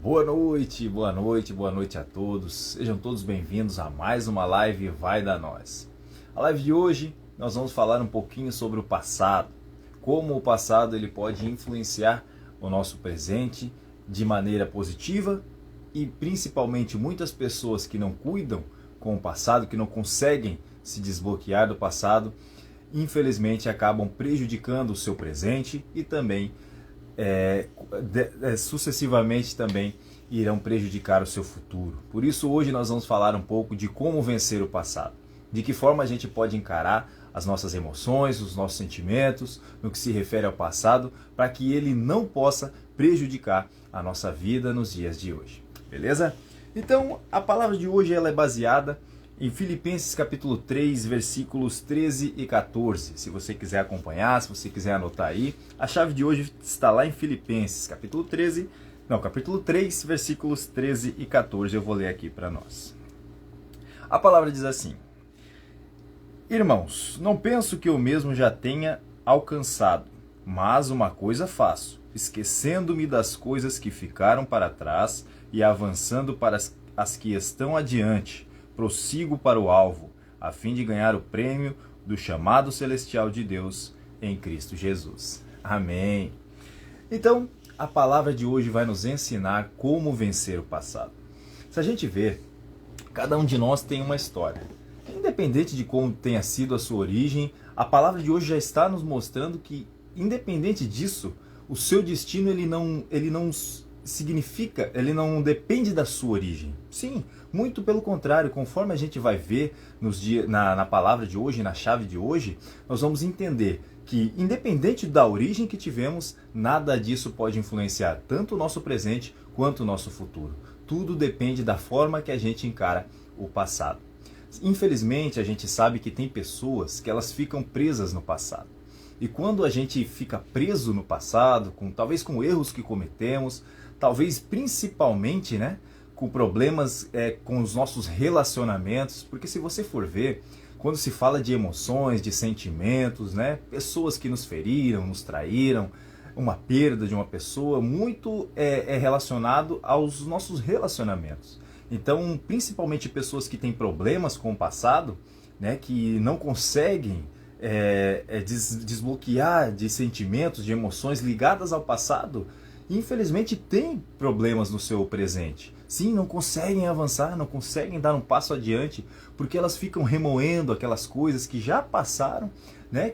Boa noite, boa noite, boa noite a todos. Sejam todos bem-vindos a mais uma live Vai da Nós. A live de hoje nós vamos falar um pouquinho sobre o passado. Como o passado ele pode influenciar o nosso presente de maneira positiva e principalmente muitas pessoas que não cuidam com o passado, que não conseguem se desbloquear do passado, infelizmente acabam prejudicando o seu presente e também sucessivamente também irão prejudicar o seu futuro. Por isso hoje nós vamos falar um pouco de como vencer o passado, de que forma a gente pode encarar as nossas emoções, os nossos sentimentos, no que se refere ao passado, para que ele não possa prejudicar a nossa vida nos dias de hoje. Beleza? Então a palavra de hoje ela é baseada em Filipenses capítulo 3, versículos 13 e 14. Se você quiser acompanhar, se você quiser anotar aí, a chave de hoje está lá em Filipenses capítulo 3, versículos 13 e 14. Eu vou ler aqui para nós. A palavra diz assim: Irmãos, não penso que eu mesmo já tenha alcançado, mas uma coisa faço, esquecendo-me das coisas que ficaram para trás e avançando para as que estão adiante, prossigo para o alvo, a fim de ganhar o prêmio do chamado celestial de Deus em Cristo Jesus. Amém. Então, a palavra de hoje vai nos ensinar como vencer o passado. Se a gente ver, cada um de nós tem uma história. Independente de como tenha sido a sua origem, a palavra de hoje já está nos mostrando que, independente disso, o seu destino ele não significa, ele não depende da sua origem. Sim, muito pelo contrário, conforme a gente vai ver na palavra de hoje, na chave de hoje, nós vamos entender que, independente da origem que tivemos, nada disso pode influenciar tanto o nosso presente quanto o nosso futuro. Tudo depende da forma que a gente encara o passado. Infelizmente, a gente sabe que tem pessoas que elas ficam presas no passado. E quando a gente fica preso no passado, talvez com erros que cometemos, talvez principalmente, com problemas com os nossos relacionamentos, porque se você for ver, quando se fala de emoções, de sentimentos, pessoas que nos feriram, nos traíram, uma perda de uma pessoa, muito é relacionado aos nossos relacionamentos. Então, principalmente pessoas que têm problemas com o passado, que não conseguem desbloquear de sentimentos, de emoções ligadas ao passado, infelizmente tem problemas no seu presente. Sim, não conseguem avançar, não conseguem dar um passo adiante, porque elas ficam remoendo aquelas coisas que já passaram,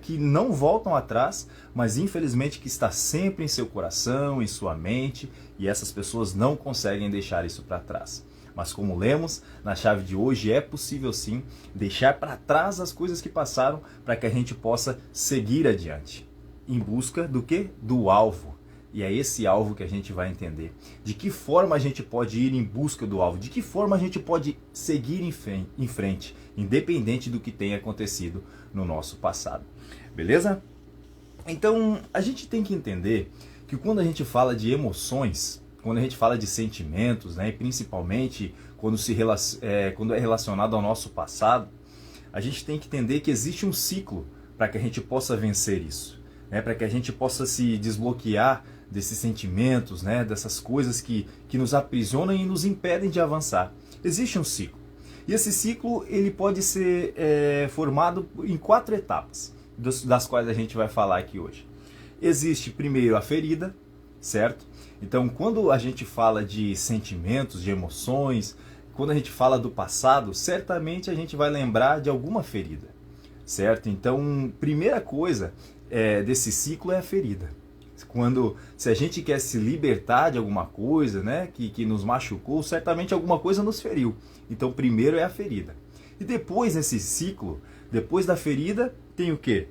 que não voltam atrás, mas infelizmente que está sempre em seu coração, em sua mente, e essas pessoas não conseguem deixar isso para trás. Mas como lemos na chave de hoje, é possível sim deixar para trás as coisas que passaram para que a gente possa seguir adiante. Em busca do quê? Do alvo. E é esse alvo que a gente vai entender. De que forma a gente pode ir em busca do alvo? De que forma a gente pode seguir em frente, independente do que tenha acontecido no nosso passado. Beleza? Então, a gente tem que entender que quando a gente fala de emoções, quando a gente fala de sentimentos, e principalmente quando é relacionado ao nosso passado, a gente tem que entender que existe um ciclo para que a gente possa vencer isso, para que a gente possa se desbloquear desses sentimentos, dessas coisas que nos aprisionam e nos impedem de avançar. Existe um ciclo. E esse ciclo ele pode ser formado em 4 etapas, das quais a gente vai falar aqui hoje. Existe primeiro a ferida, certo? Então, quando a gente fala de sentimentos, de emoções, quando a gente fala do passado, certamente a gente vai lembrar de alguma ferida, certo? Então, primeira coisa desse ciclo é a ferida. Se a gente quer se libertar de alguma coisa, que nos machucou, certamente alguma coisa nos feriu. Então, primeiro é a ferida. E depois, nesse ciclo, depois da ferida, tem o quê?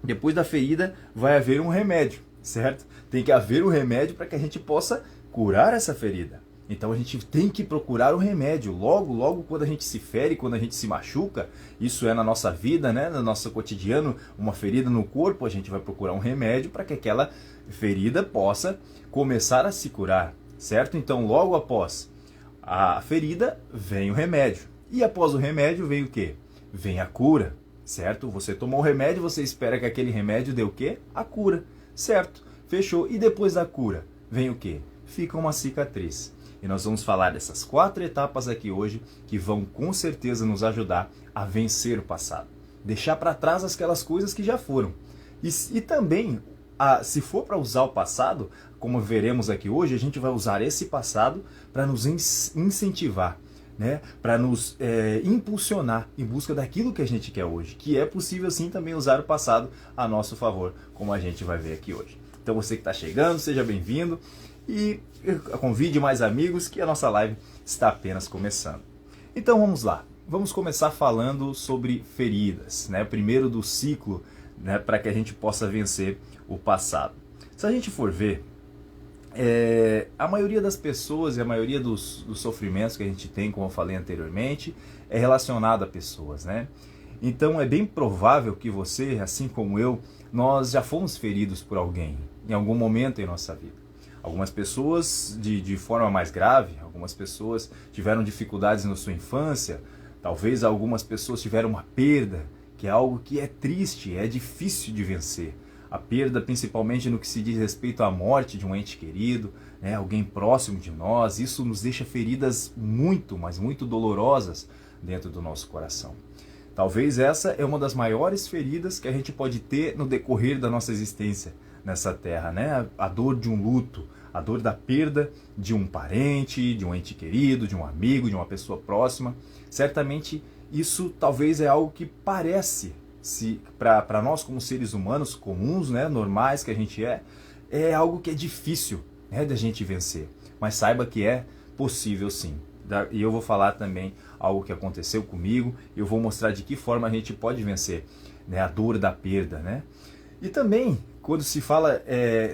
Depois da ferida vai haver um remédio, certo? Tem que haver um remédio para que a gente possa curar essa ferida. Então a gente tem que procurar o remédio. Logo quando a gente se fere, quando a gente se machuca, isso é na nossa vida, no nosso cotidiano, uma ferida no corpo, a gente vai procurar um remédio para que aquela ferida possa começar a se curar, certo? Então logo após a ferida vem o remédio. E após o remédio vem o quê? Vem a cura, certo? Você tomou o remédio, você espera que aquele remédio dê o quê? A cura, certo? Fechou. E depois da cura vem o quê? fica uma cicatriz. E nós vamos falar dessas 4 etapas aqui hoje que vão com certeza nos ajudar a vencer o passado. Deixar para trás aquelas coisas que já foram. E também, se for para usar o passado, como veremos aqui hoje, a gente vai usar esse passado para nos incentivar, né? Para nos impulsionar em busca daquilo que a gente quer hoje. Que é possível sim também usar o passado a nosso favor, como a gente vai ver aqui hoje. Então você que está chegando, seja bem-vindo. E convide mais amigos que a nossa live está apenas começando. Então vamos lá, vamos começar falando sobre feridas, né? Primeiro do ciclo, né? Para que a gente possa vencer o passado. Se a gente for ver, a maioria das pessoas e a maioria dos sofrimentos que a gente tem, como eu falei anteriormente, é relacionado a pessoas, né? Então é bem provável que você, assim como eu, nós já fomos feridos por alguém em algum momento em nossa vida. Algumas pessoas de forma mais grave, algumas pessoas tiveram dificuldades na sua infância, talvez algumas pessoas tiveram uma perda, que é algo que é triste, é difícil de vencer. A perda principalmente no que se diz respeito à morte de um ente querido, né, alguém próximo de nós, isso nos deixa feridas muito, mas muito dolorosas dentro do nosso coração. Talvez essa é uma das maiores feridas que a gente pode ter no decorrer da nossa existência nessa terra, né? A dor de um luto, a dor da perda de um parente, de um ente querido, de um amigo, de uma pessoa próxima. Certamente isso talvez é algo que parece, para nós como seres humanos comuns, né, normais que a gente é algo que é difícil, né, da gente vencer. Mas saiba que é possível sim. E eu vou falar também algo que aconteceu comigo, e eu vou mostrar de que forma a gente pode vencer, né, a dor da perda, né? E também, quando se fala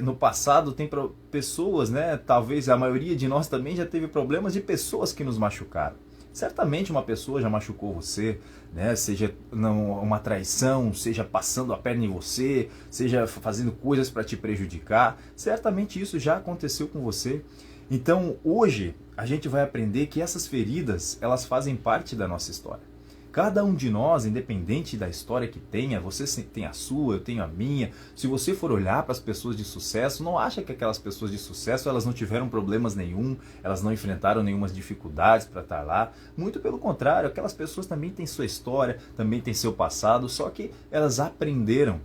no passado, tem pessoas, né, talvez a maioria de nós também já teve problemas de pessoas que nos machucaram. Certamente uma pessoa já machucou você, né, seja uma traição, seja passando a perna em você, seja fazendo coisas para te prejudicar. Certamente isso já aconteceu com você. Então, hoje, a gente vai aprender que essas feridas, elas fazem parte da nossa história. Cada um de nós, independente da história que tenha, você tem a sua, eu tenho a minha. Se você for olhar para as pessoas de sucesso, não acha que aquelas pessoas de sucesso elas não tiveram problemas nenhum, elas não enfrentaram nenhuma dificuldades para estar lá. Muito pelo contrário, aquelas pessoas também têm sua história, também têm seu passado, só que elas aprenderam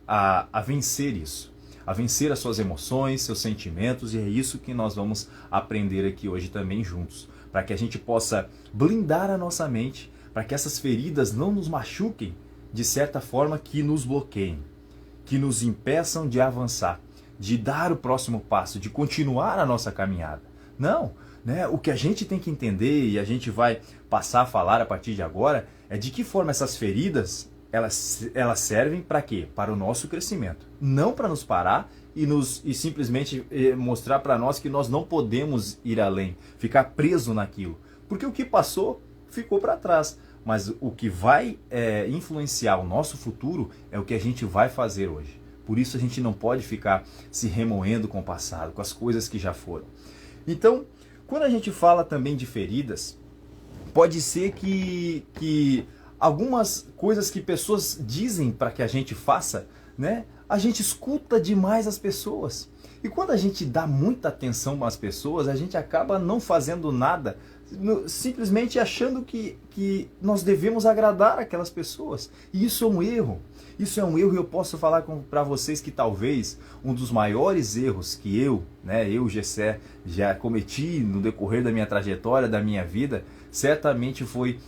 a vencer isso, a vencer as suas emoções, seus sentimentos, e é isso que nós vamos aprender aqui hoje também juntos, para que a gente possa blindar a nossa mente, para que essas feridas não nos machuquem de certa forma que nos bloqueiem, que nos impeçam de avançar, de dar o próximo passo, de continuar a nossa caminhada. Não, né? O que a gente tem que entender e a gente vai passar a falar a partir de agora é de que forma essas feridas elas servem para quê? Para o nosso crescimento, não para nos parar e simplesmente mostrar para nós que nós não podemos ir além, ficar preso naquilo, porque o que passou ficou para trás. Mas o que vai influenciar o nosso futuro é o que a gente vai fazer hoje. Por isso a gente não pode ficar se remoendo com o passado, com as coisas que já foram. Então, quando a gente fala também de feridas, pode ser que algumas coisas que pessoas dizem para que a gente faça, né, a gente escuta demais as pessoas. E quando a gente dá muita atenção às pessoas, a gente acaba não fazendo nada, simplesmente achando que nós devemos agradar aquelas pessoas. E isso é um erro. Isso é um erro, e eu posso falar para vocês que talvez um dos maiores erros que eu, Gessé, já cometi no decorrer da minha trajetória, da minha vida, certamente foi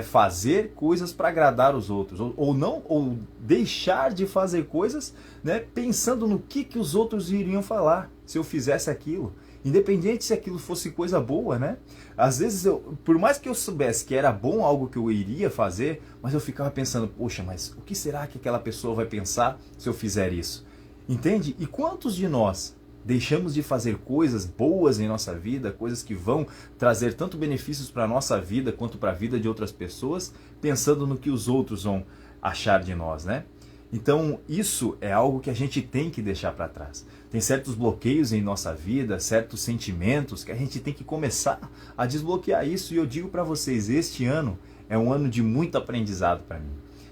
fazer coisas para agradar os outros, ou deixar de fazer coisas, né, pensando no que os outros iriam falar se eu fizesse aquilo. Independente se aquilo fosse coisa boa, né? Às vezes, por mais que eu soubesse que era bom algo que eu iria fazer, mas eu ficava pensando, poxa, mas o que será que aquela pessoa vai pensar se eu fizer isso? Entende? E quantos de nós deixamos de fazer coisas boas em nossa vida, coisas que vão trazer tanto benefícios para a nossa vida quanto para a vida de outras pessoas, pensando no que os outros vão achar de nós, né? Então, isso é algo que a gente tem que deixar para trás. Tem certos bloqueios em nossa vida, certos sentimentos que a gente tem que começar a desbloquear isso. E eu digo para vocês, este ano é um ano de muito aprendizado para mim.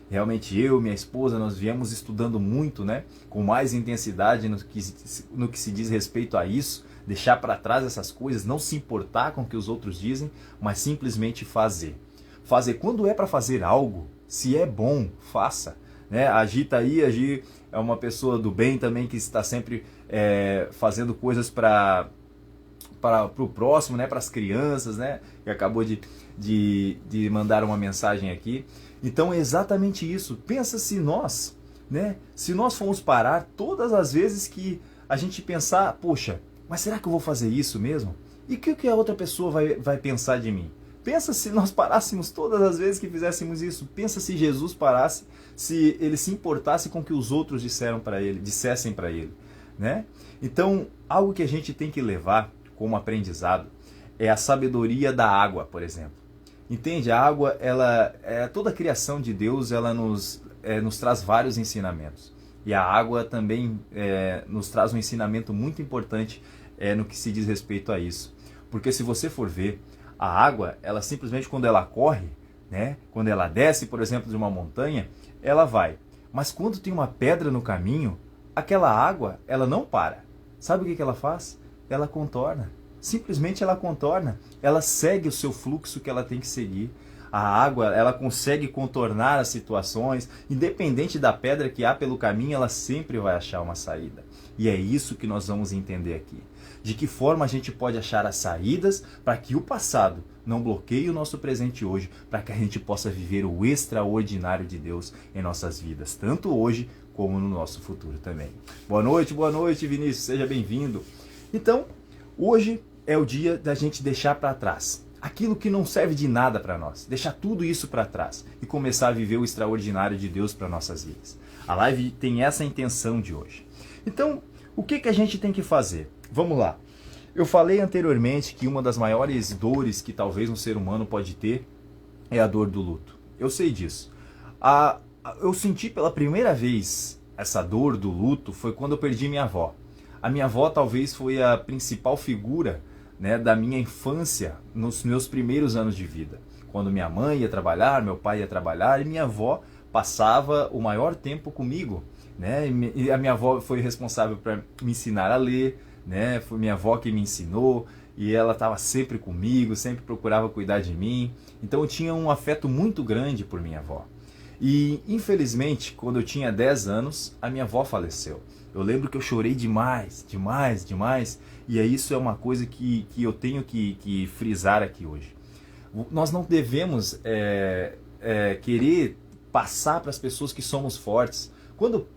Realmente eu e minha esposa, nós viemos estudando muito, né, com mais intensidade no que se diz respeito a isso, deixar para trás essas coisas, não se importar com o que os outros dizem, mas simplesmente fazer. Fazer quando é para fazer algo, se é bom, faça. Né? A Gi tá aí, a Gi é uma pessoa do bem também, que está sempre fazendo coisas para o próximo, né? Para as crianças, né? Que acabou de mandar uma mensagem aqui. Então é exatamente isso. Pensa se nós, né? Se nós formos parar todas as vezes que a gente pensar, poxa, mas será que eu vou fazer isso mesmo? E o que a outra pessoa vai pensar de mim? Pensa se nós parássemos todas as vezes que fizéssemos isso. Pensa se Jesus parasse, se ele se importasse com o que os outros dissessem para ele, né? Então, algo que a gente tem que levar como aprendizado é a sabedoria da água, por exemplo. Entende? A água, toda a criação de Deus, ela nos traz vários ensinamentos. E a água também nos traz um ensinamento muito importante no que se diz respeito a isso. Porque se você for ver, a água, ela simplesmente quando ela corre, né, quando ela desce, por exemplo, de uma montanha, ela vai. Mas quando tem uma pedra no caminho, aquela água, ela não para. Sabe o que ela faz? Ela contorna. Simplesmente ela contorna. Ela segue o seu fluxo que ela tem que seguir. A água, ela consegue contornar as situações. Independente da pedra que há pelo caminho, ela sempre vai achar uma saída. E é isso que nós vamos entender aqui. De que forma a gente pode achar as saídas para que o passado não bloqueie o nosso presente hoje, para que a gente possa viver o extraordinário de Deus em nossas vidas, tanto hoje como no nosso futuro também. Boa noite, Vinícius, seja bem-vindo. Então, hoje é o dia da gente deixar para trás aquilo que não serve de nada para nós, deixar tudo isso para trás e começar a viver o extraordinário de Deus para nossas vidas. A live tem essa intenção de hoje. Então, o que a gente tem que fazer? Vamos lá. Eu falei anteriormente que uma das maiores dores que talvez um ser humano pode ter é a dor do luto. Eu sei disso. Eu senti pela primeira vez essa dor do luto foi quando eu perdi minha avó. A minha avó talvez foi a principal figura, né, da minha infância nos meus primeiros anos de vida. Quando minha mãe ia trabalhar, meu pai ia trabalhar e minha avó passava o maior tempo comigo. Né? E a minha avó foi responsável para me ensinar a ler, né? Foi minha avó que me ensinou e ela estava sempre comigo, sempre procurava cuidar de mim. Então eu tinha um afeto muito grande por minha avó. E infelizmente, quando eu tinha 10 anos, a minha avó faleceu. Eu lembro que eu chorei demais. E isso é uma coisa que eu tenho que frisar aqui hoje. Nós não devemos querer passar para as pessoas que somos fortes. Quando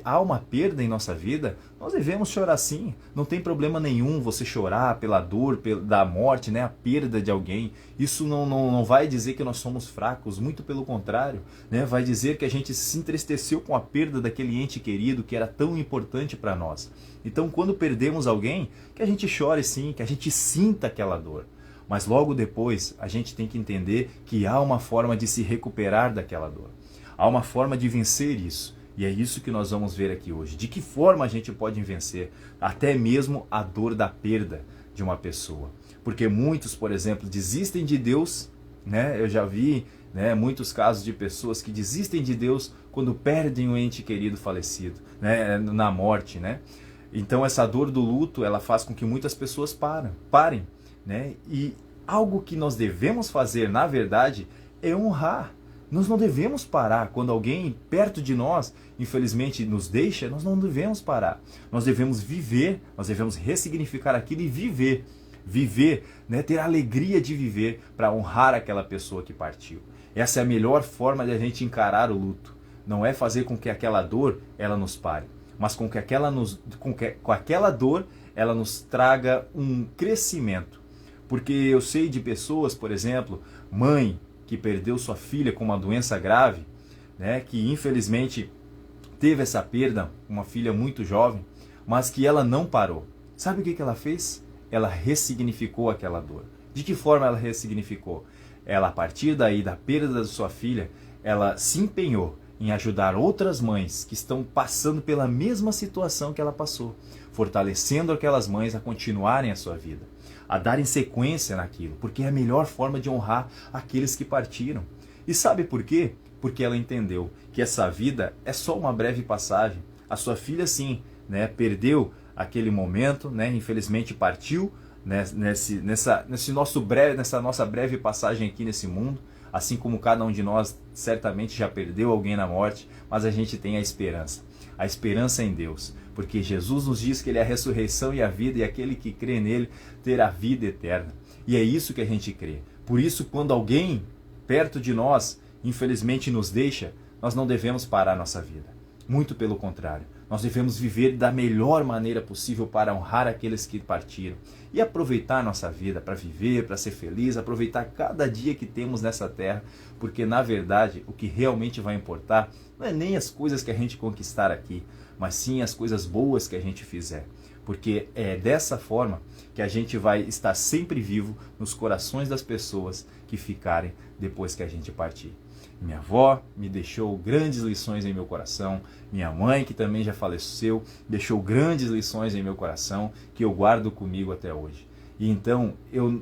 há uma perda em nossa vida, nós devemos chorar sim. Não tem problema nenhum você chorar pela dor da morte, né? A perda de alguém. Isso não vai dizer que nós somos fracos, muito pelo contrário. Né? Vai dizer que a gente se entristeceu com a perda daquele ente querido que era tão importante para nós. Então, quando perdemos alguém, que a gente chore sim, que a gente sinta aquela dor. Mas logo depois, a gente tem que entender que há uma forma de se recuperar daquela dor. Há uma forma de vencer isso. E é isso que nós vamos ver aqui hoje. De que forma a gente pode vencer até mesmo a dor da perda de uma pessoa. Porque muitos, por exemplo, desistem de Deus, né? Eu já vi, né, muitos casos de pessoas que desistem de Deus quando perdem um ente querido falecido, né, na morte, né? Então essa dor do luto, ela faz com que muitas pessoas parem, né? E algo que nós devemos fazer, na verdade, é honrar. Nós não devemos parar. Quando alguém perto de nós, infelizmente, nos deixa, nós não devemos parar. Nós devemos viver, nós devemos ressignificar aquilo e viver. Viver, né? Ter a alegria de viver para honrar aquela pessoa que partiu. Essa é a melhor forma de a gente encarar o luto. Não é fazer com que aquela dor ela nos pare, mas com que aquela dor ela nos traga um crescimento. Porque eu sei de pessoas, por exemplo, mãe, que perdeu sua filha com uma doença grave, né, que infelizmente teve essa perda, uma filha muito jovem, mas que ela não parou. Sabe o que ela fez? Ela ressignificou aquela dor. De que forma ela ressignificou? Ela, a partir daí, da perda da sua filha, ela se empenhou em ajudar outras mães que estão passando pela mesma situação que ela passou, fortalecendo aquelas mães a continuarem a sua vida, a darem sequência naquilo, porque é a melhor forma de honrar aqueles que partiram. E sabe por quê? Porque ela entendeu que essa vida é só uma breve passagem. A sua filha sim, né, perdeu aquele momento, né? Infelizmente partiu, né? Nessa nossa breve passagem aqui nesse mundo, assim como cada um de nós certamente já perdeu alguém na morte, mas a gente tem a esperança em Deus, porque Jesus nos diz que Ele é a ressurreição e a vida, e aquele que crê nele terá vida eterna. E é isso que a gente crê. Por isso, quando alguém perto de nós, infelizmente, nos deixa, nós não devemos parar nossa vida. Muito pelo contrário, nós devemos viver da melhor maneira possível para honrar aqueles que partiram e aproveitar nossa vida para viver, para ser feliz, aproveitar cada dia que temos nessa terra, porque na verdade o que realmente vai importar não é nem as coisas que a gente conquistar aqui, mas sim as coisas boas que a gente fizer, porque é dessa forma que a gente vai estar sempre vivo nos corações das pessoas que ficarem depois que a gente partir. Minha avó me deixou grandes lições em meu coração, minha mãe, que também já faleceu, deixou grandes lições em meu coração, que eu guardo comigo até hoje. E então eu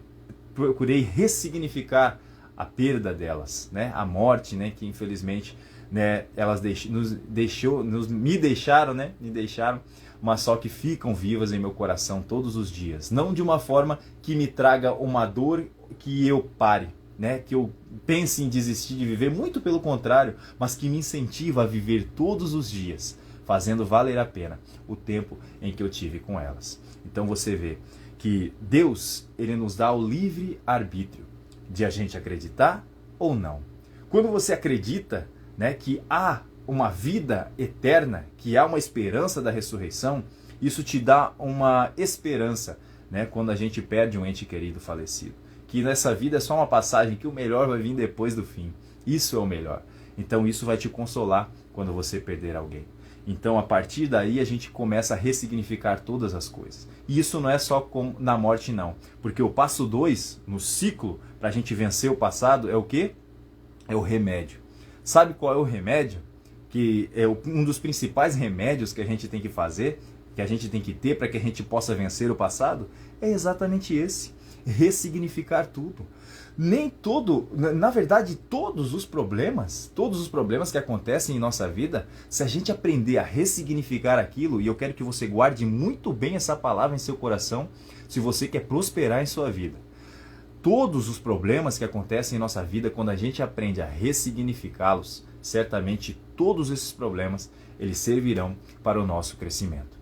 procurei ressignificar a perda delas, né? A morte, né? Que infelizmente, né, elas me deixaram, mas só que ficam vivas em meu coração todos os dias. Não de uma forma que me traga uma dor que eu pare, né, que eu pense em desistir de viver, muito pelo contrário, mas que me incentiva a viver todos os dias, fazendo valer a pena o tempo em que eu tive com elas. Então você vê que Deus, Ele nos dá o livre arbítrio de a gente acreditar ou não. Quando você acredita, né, que há uma vida eterna, que há uma esperança da ressurreição, isso te dá uma esperança, né, quando a gente perde um ente querido falecido. Que nessa vida é só uma passagem, que o melhor vai vir depois do fim. Isso é o melhor. Então isso vai te consolar quando você perder alguém. Então a partir daí a gente começa a ressignificar todas as coisas. E isso não é só na morte não. Porque o passo 2, no ciclo, para a gente vencer o passado, é o quê? É o remédio. Sabe qual é o remédio? Que é um dos principais remédios que a gente tem que fazer, que a gente tem que ter para que a gente possa vencer o passado? É exatamente esse. Ressignificar tudo. Na verdade, todos os problemas que acontecem em nossa vida, se a gente aprender a ressignificar aquilo, e eu quero que você guarde muito bem essa palavra em seu coração, se você quer prosperar em sua vida. Todos os problemas que acontecem em nossa vida, quando a gente aprende a ressignificá-los, certamente todos esses problemas, eles servirão para o nosso crescimento.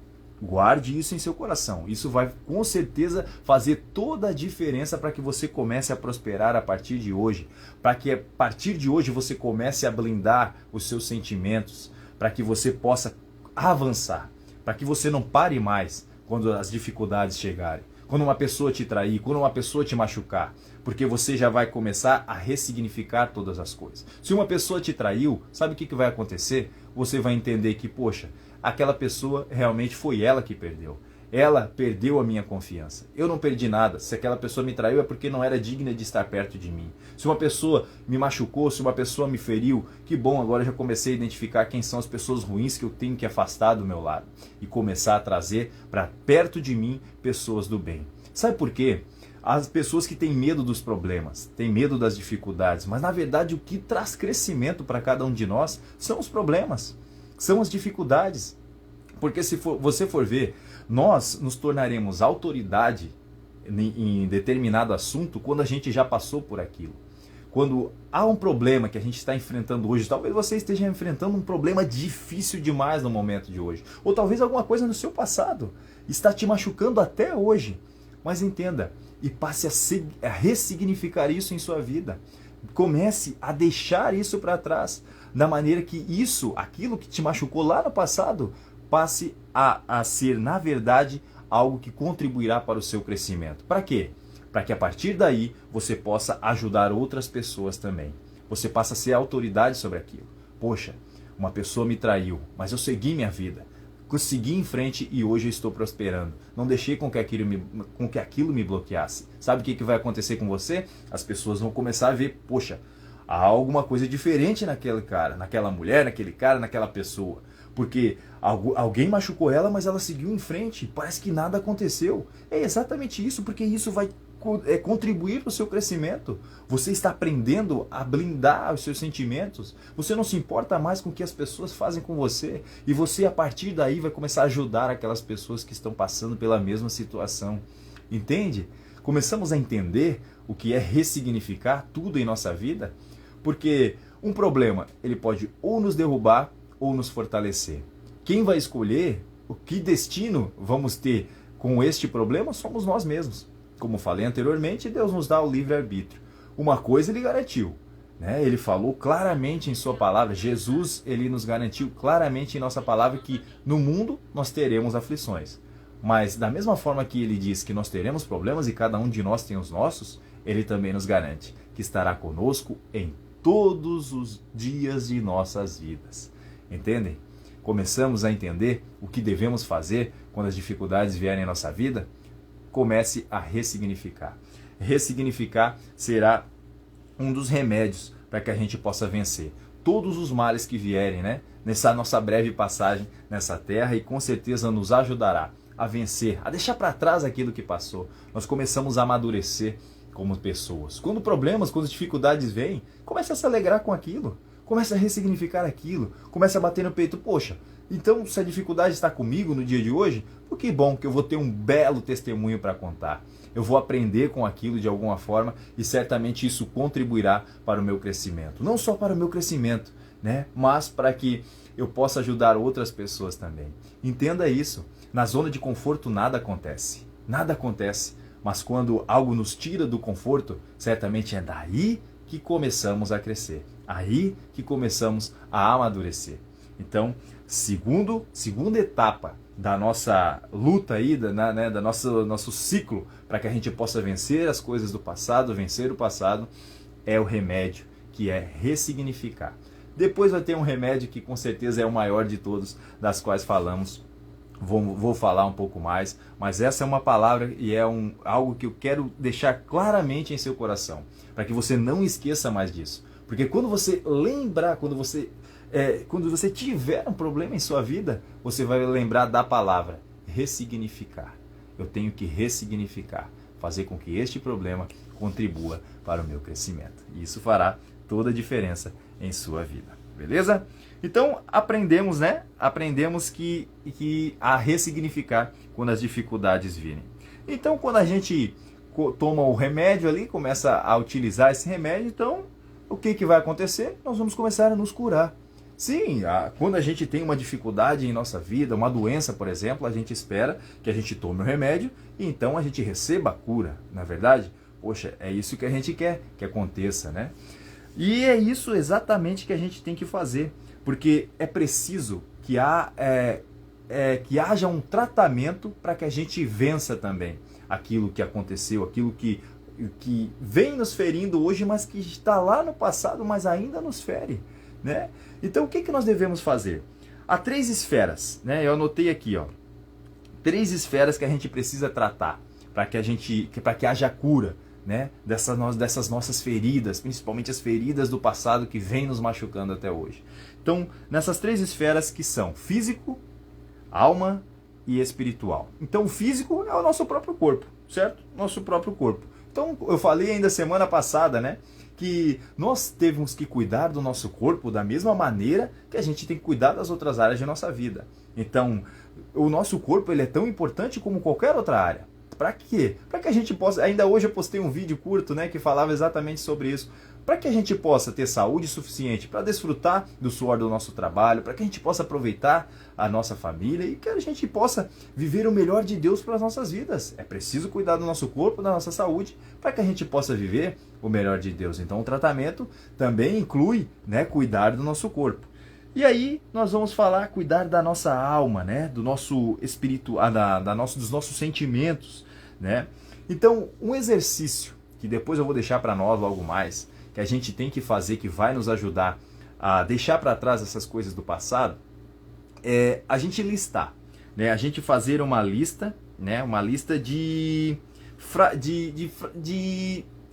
Guarde isso em seu coração. Isso vai com certeza fazer toda a diferença para que você comece a prosperar a partir de hoje. Para que a partir de hoje você comece a blindar os seus sentimentos. Para que você possa avançar. Para que você não pare mais quando as dificuldades chegarem. Quando uma pessoa te trair, quando uma pessoa te machucar. Porque você já vai começar a ressignificar todas as coisas. Se uma pessoa te traiu, sabe o que vai acontecer? Você vai entender que, poxa, aquela pessoa realmente foi ela que perdeu. Ela perdeu a minha confiança. Eu não perdi nada. Se aquela pessoa me traiu é porque não era digna de estar perto de mim. Se uma pessoa me machucou, se uma pessoa me feriu, que bom, agora eu já comecei a identificar quem são as pessoas ruins que eu tenho que afastar do meu lado. E começar a trazer para perto de mim pessoas do bem. Sabe por quê? As pessoas que têm medo dos problemas, têm medo das dificuldades, mas na verdade o que traz crescimento para cada um de nós são os problemas. São as dificuldades, porque se você for ver, nós nos tornaremos autoridade em determinado assunto quando a gente já passou por aquilo. Quando há um problema que a gente está enfrentando hoje, talvez você esteja enfrentando um problema difícil demais no momento de hoje, ou talvez alguma coisa no seu passado está te machucando até hoje, mas entenda e passe a ressignificar isso em sua vida. Comece a deixar isso para trás, da maneira que aquilo que te machucou lá no passado, passe a ser, na verdade, algo que contribuirá para o seu crescimento. Para quê? Para que a partir daí você possa ajudar outras pessoas também. Você passa a ser autoridade sobre aquilo. Poxa, uma pessoa me traiu, mas eu segui minha vida. Segui em frente e hoje eu estou prosperando. Não deixei com que aquilo me bloqueasse. Sabe o que vai acontecer com você? As pessoas vão começar a ver, poxa, há alguma coisa diferente naquele cara, naquela mulher, naquele cara, naquela pessoa. Porque alguém machucou ela, mas ela seguiu em frente. Parece que nada aconteceu. É exatamente isso, porque isso vai contribuir para o seu crescimento. Você está aprendendo a blindar os seus sentimentos. Você não se importa mais com o que as pessoas fazem com você. E você, a partir daí, vai começar a ajudar aquelas pessoas que estão passando pela mesma situação. Entende? Começamos a entender o que é ressignificar tudo em nossa vida. Porque um problema, ele pode ou nos derrubar ou nos fortalecer. Quem vai escolher o que destino vamos ter com este problema somos nós mesmos. Como falei anteriormente, Deus nos dá o livre-arbítrio. Uma coisa ele garantiu, né? Ele falou claramente em sua palavra, Jesus ele nos garantiu claramente em nossa palavra que no mundo nós teremos aflições. Mas da mesma forma que ele diz que nós teremos problemas e cada um de nós tem os nossos, ele também nos garante que estará conosco em todos os dias de nossas vidas. Entendem? Começamos a entender o que devemos fazer quando as dificuldades vierem em nossa vida? Comece a ressignificar. Ressignificar será um dos remédios para que a gente possa vencer todos os males que vierem, né? Nessa nossa breve passagem nessa terra, e com certeza nos ajudará a vencer, a deixar para trás aquilo que passou. Nós começamos a amadurecer como pessoas. Quando problemas, quando dificuldades vêm, comece a se alegrar com aquilo. Comece a ressignificar aquilo. Comece a bater no peito. Poxa, então se a dificuldade está comigo no dia de hoje, pô, que bom que eu vou ter um belo testemunho para contar. Eu vou aprender com aquilo de alguma forma e certamente isso contribuirá para o meu crescimento. Não só para o meu crescimento, né? Mas para que eu possa ajudar outras pessoas também. Entenda isso. Na zona de conforto nada acontece. Nada acontece. Mas quando algo nos tira do conforto, certamente é daí que começamos a crescer. Aí que começamos a amadurecer. Então, segunda etapa da nossa luta aí, da nosso ciclo, para que a gente possa vencer as coisas do passado, vencer o passado, é o remédio, que é ressignificar. Depois vai ter um remédio que com certeza é o maior de todos, das quais falamos. Vou falar um pouco mais, mas essa é uma palavra e é algo que eu quero deixar claramente em seu coração, para que você não esqueça mais disso. Porque quando você lembrar, quando você tiver um problema em sua vida, você vai lembrar da palavra ressignificar. Eu tenho que ressignificar, fazer com que este problema contribua para o meu crescimento. E isso fará toda a diferença em sua vida. Beleza? Então, aprendemos, né? Aprendemos que a ressignificar quando as dificuldades virem. Então, quando a gente toma o remédio ali, começa a utilizar esse remédio, então, o que vai acontecer? Nós vamos começar a nos curar. Sim, quando a gente tem uma dificuldade em nossa vida, uma doença, por exemplo, a gente espera que a gente tome o remédio e então a gente receba a cura, não é verdade? Poxa, é isso que a gente quer que aconteça, né? E é isso exatamente que a gente tem que fazer, porque é preciso que haja um tratamento para que a gente vença também aquilo que aconteceu, aquilo que vem nos ferindo hoje, mas que está lá no passado, mas ainda nos fere, né? Então o que nós devemos fazer? Há 3 esferas, né? Eu anotei aqui, ó, 3 esferas que a gente precisa tratar para que haja cura, né? Dessas nossas feridas, principalmente as feridas do passado que vem nos machucando até hoje. Então, nessas 3 esferas que são físico, alma e espiritual. Então, o físico é o nosso próprio corpo, certo? Nosso próprio corpo. Então, eu falei ainda semana passada, né, que nós temos que cuidar do nosso corpo da mesma maneira que a gente tem que cuidar das outras áreas de nossa vida. Então, o nosso corpo ele é tão importante como qualquer outra área. Para quê? Para que a gente possa... Ainda hoje eu postei um vídeo curto, né, que falava exatamente sobre isso. Para que a gente possa ter saúde suficiente para desfrutar do suor do nosso trabalho, para que a gente possa aproveitar a nossa família e que a gente possa viver o melhor de Deus para as nossas vidas. É preciso cuidar do nosso corpo, da nossa saúde, para que a gente possa viver o melhor de Deus. Então o tratamento também inclui, né, cuidar do nosso corpo. E aí nós vamos falar, cuidar da nossa alma, né, do nosso espírito, dos nossos sentimentos, né? Então um exercício que depois eu vou deixar para nós logo mais, que a gente tem que fazer, que vai nos ajudar a deixar para trás essas coisas do passado, é a gente listar, né? A gente fazer uma lista, né? Uma lista de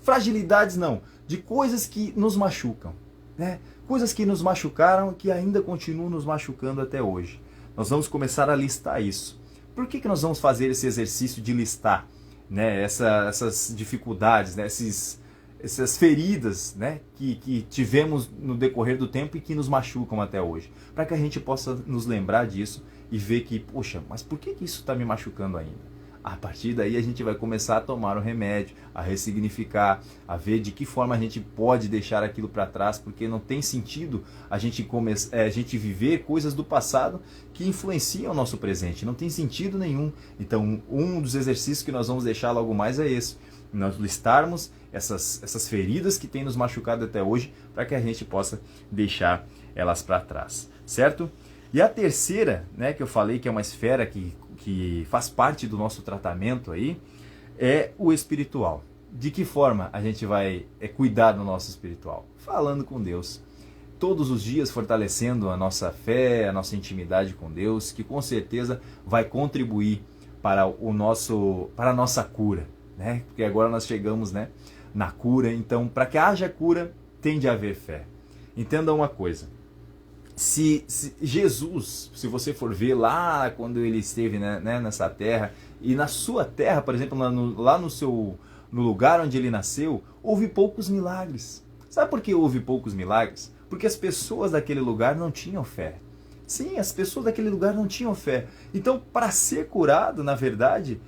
fragilidades, não, de coisas que nos machucam, né? Coisas que nos machucaram, que ainda continuam nos machucando até hoje. Nós vamos começar a listar isso. Por que nós vamos fazer esse exercício de listar né, essas dificuldades, né, essas feridas, né, que tivemos no decorrer do tempo e que nos machucam até hoje. Para que a gente possa nos lembrar disso e ver que, poxa, mas por que isso está me machucando ainda? A partir daí a gente vai começar a tomar o remédio, a ressignificar, a ver de que forma a gente pode deixar aquilo para trás, porque não tem sentido a gente viver coisas do passado que influenciam o nosso presente, não tem sentido nenhum. Então, um dos exercícios que nós vamos deixar logo mais é esse, nós listarmos essas feridas que têm nos machucado até hoje, para que a gente possa deixar elas para trás, certo? E a terceira, né, que eu falei que é uma esfera que faz parte do nosso tratamento aí, é o espiritual. De que forma a gente vai cuidar do nosso espiritual? Falando com Deus. Todos os dias fortalecendo a nossa fé, a nossa intimidade com Deus, que com certeza vai contribuir para a nossa cura, né? Porque agora nós chegamos, né, na cura. Então, para que haja cura, tem de haver fé. Entenda uma coisa. Se Jesus, se você for ver lá quando ele esteve, né, nessa terra, e na sua terra, por exemplo, no lugar onde ele nasceu, houve poucos milagres. Sabe por que houve poucos milagres? Porque as pessoas daquele lugar não tinham fé. Sim, as pessoas daquele lugar não tinham fé. Então, para ser curado, na verdade,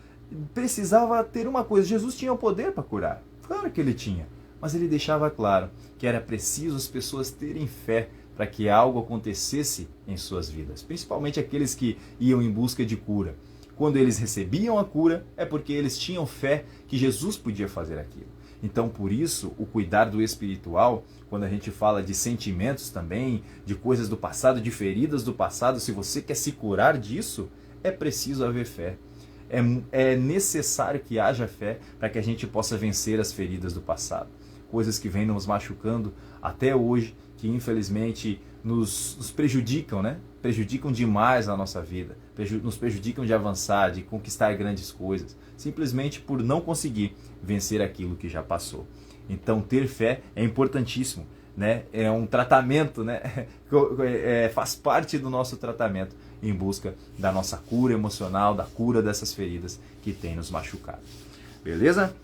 precisava ter uma coisa. Jesus tinha o poder para curar. Claro que ele tinha. Mas ele deixava claro que era preciso as pessoas terem fé para que algo acontecesse em suas vidas, principalmente aqueles que iam em busca de cura. Quando eles recebiam a cura, é porque eles tinham fé que Jesus podia fazer aquilo. Então, por isso, o cuidar do espiritual, quando a gente fala de sentimentos também, de coisas do passado, de feridas do passado, se você quer se curar disso, é preciso haver fé. É necessário que haja fé para que a gente possa vencer as feridas do passado. Coisas que vêm nos machucando até hoje, que infelizmente nos prejudicam, né? Prejudicam demais a nossa vida, nos prejudicam de avançar, de conquistar grandes coisas, simplesmente por não conseguir vencer aquilo que já passou. Então, ter fé é importantíssimo, né? É um tratamento, né? Faz parte do nosso tratamento em busca da nossa cura emocional, da cura dessas feridas que tem nos machucado. Beleza?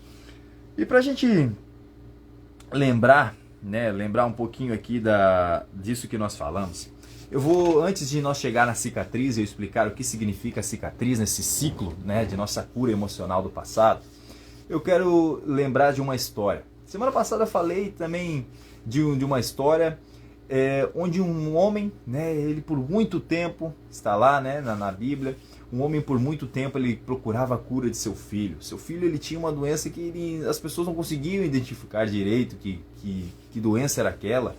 E para a gente lembrar um pouquinho aqui disso que nós falamos, eu vou, antes de nós chegar na cicatriz, eu explicar o que significa a cicatriz nesse ciclo, né, de nossa cura emocional do passado, eu quero lembrar de uma história. Semana passada eu falei também de uma história onde um homem, né, ele por muito tempo, está lá, né, na Bíblia, um homem por muito tempo ele procurava a cura de seu filho. Seu filho ele tinha uma doença que as pessoas não conseguiam identificar direito que doença era aquela.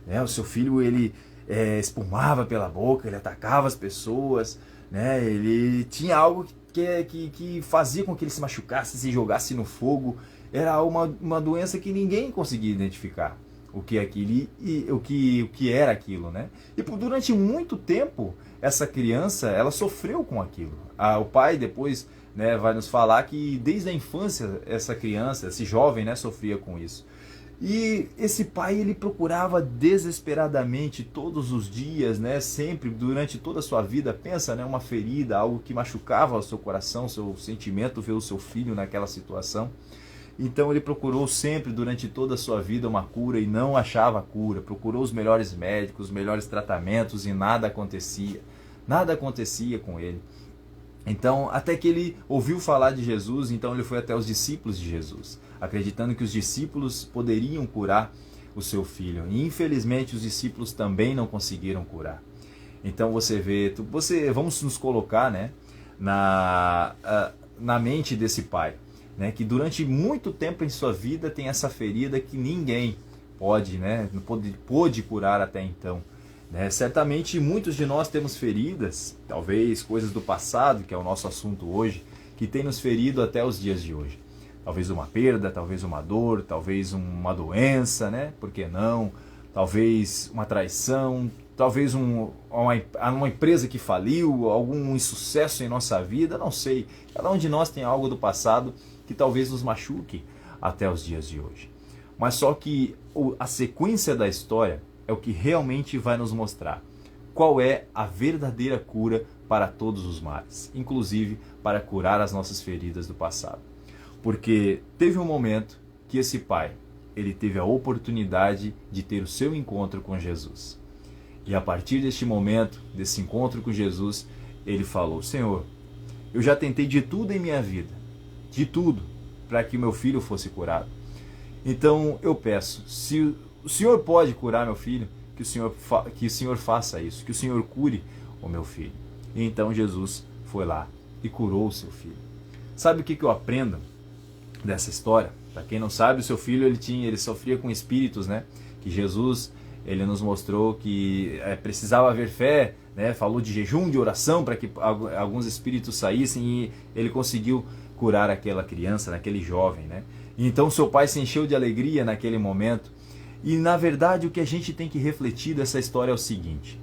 Né? O seu filho ele espumava pela boca, ele atacava as pessoas, né? Ele tinha algo que fazia com que ele se machucasse, se jogasse no fogo. Era uma doença que ninguém conseguia identificar o que era aquilo, né? E durante muito tempo essa criança ela sofreu com aquilo. O pai depois, né, vai nos falar que desde a infância essa criança, esse jovem, né, sofria com isso. E esse pai ele procurava desesperadamente todos os dias, né, sempre durante toda a sua vida, pensa, né, uma ferida, algo que machucava o seu coração, o seu sentimento, ver o seu filho naquela situação. Então ele procurou sempre durante toda a sua vida uma cura e não achava a cura. Procurou os melhores médicos, os melhores tratamentos e nada acontecia. Nada acontecia com ele. Então, até que ele ouviu falar de Jesus, então ele foi até os discípulos de Jesus, acreditando que os discípulos poderiam curar o seu filho. E infelizmente os discípulos também não conseguiram curar. Então você vê, vamos nos colocar, né, na mente desse pai, né, que durante muito tempo em sua vida tem essa ferida que ninguém pôde curar até então. Certamente muitos de nós temos feridas, talvez coisas do passado, que é o nosso assunto hoje, que tem nos ferido até os dias de hoje. Talvez uma perda, talvez uma dor, talvez uma doença, né? Por que não? Talvez uma traição, talvez uma empresa que faliu, algum insucesso em nossa vida, não sei. Cada um de nós tem algo do passado que talvez nos machuque até os dias de hoje. Mas só que a sequência da história é o que realmente vai nos mostrar qual é a verdadeira cura para todos os males, inclusive para curar as nossas feridas do passado. Porque teve um momento que esse pai, ele teve a oportunidade de ter o seu encontro com Jesus. E a partir deste momento, desse encontro com Jesus, ele falou: Senhor, eu já tentei de tudo em minha vida, de tudo, para que meu filho fosse curado. Então eu peço, se o Senhor pode curar meu filho, que o Senhor faça isso, que o Senhor cure o meu filho. E então Jesus foi lá e curou o seu filho. Sabe o que eu aprendo dessa história? Para quem não sabe, o seu filho ele sofria com espíritos, né? Que Jesus ele nos mostrou que precisava haver fé, né? Falou de jejum, de oração para que alguns espíritos saíssem, e ele conseguiu curar aquela criança, aquele jovem, né? Então seu pai se encheu de alegria naquele momento. E na verdade o que a gente tem que refletir dessa história é o seguinte: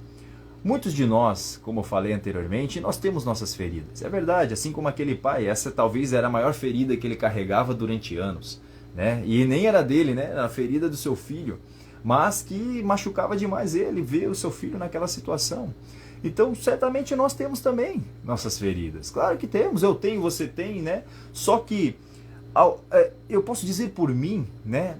muitos de nós, como eu falei anteriormente, nós temos nossas feridas. É verdade, assim como aquele pai, essa talvez era a maior ferida que ele carregava durante anos, né? E nem era dele, né? Era a ferida do seu filho, mas que machucava demais ele ver o seu filho naquela situação. Então, certamente nós temos também nossas feridas. Claro que temos, eu tenho, você tem, né? Só que eu posso dizer por mim, né?